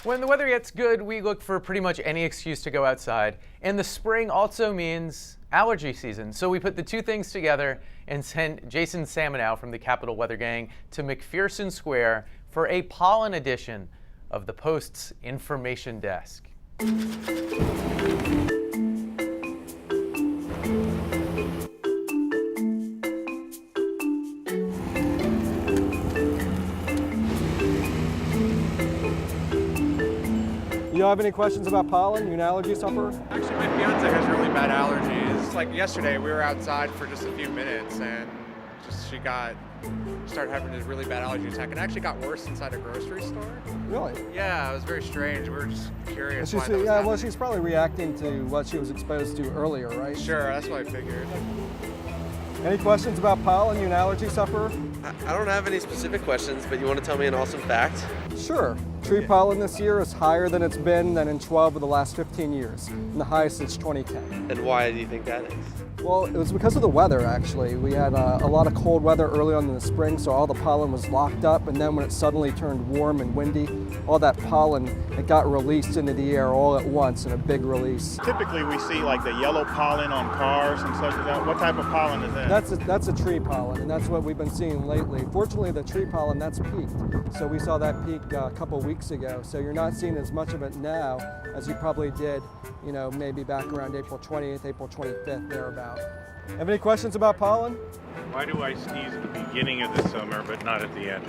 When the weather gets good, we look for pretty much any excuse to go outside. And the spring also means allergy season. So we put the two things together and sent Jason Samenow from the Capital Weather Gang to McPherson Square for a pollen edition of the Post's Information Desk. You have any questions about pollen? You an allergy sufferer? Actually, my fiance has really bad allergies. Like yesterday, we were outside for just a few minutes, and she started having this really bad allergy attack, and actually got worse inside a grocery store. Really? Yeah, it was very strange. We were just curious. She's, why that was happening. she's probably reacting to what she was exposed to earlier, right? Sure, that's what I figured. Any questions about pollen? You an allergy sufferer? I don't have any specific questions, but you want to tell me an awesome fact? Sure. Tree pollen this year is higher than it's been in 12 of the last 15 years, and the highest since 2010. And why do you think that is? Well, it was because of the weather, actually. We had a lot of cold weather early on in the spring, so all the pollen was locked up, and then when it suddenly turned warm and windy, all that pollen, it got released into the air all at once in a big release. Typically we see like the yellow pollen on cars and such as that. What type of pollen is that? That's a tree pollen, and that's what we've been seeing lately. Fortunately, the tree pollen, that's peaked. So we saw that peak a couple weeks ago, so you're not seeing as much of it now as you probably did, maybe back around April 20th, April 25th, thereabout. Have any questions about pollen? Why do I sneeze at the beginning of the summer but not at the end?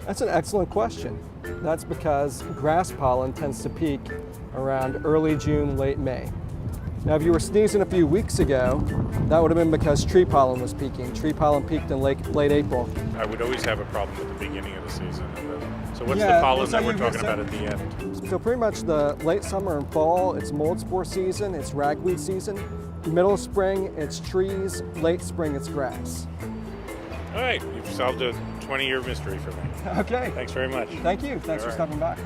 That's an excellent question. That's because grass pollen tends to peak around early June, late May. Now, if you were sneezing a few weeks ago, that would have been because tree pollen was peaking. Tree pollen peaked in late April. I would always have a problem at the beginning of the season. So what's the pollen that we're talking about at the end? So pretty much the late summer and fall, it's mold spore season, it's ragweed season. Middle of spring, it's trees. Late spring, it's grass. All right, you've solved a 20-year mystery for me. Okay. Thanks very much. Thank you. Thanks All for right. stopping by.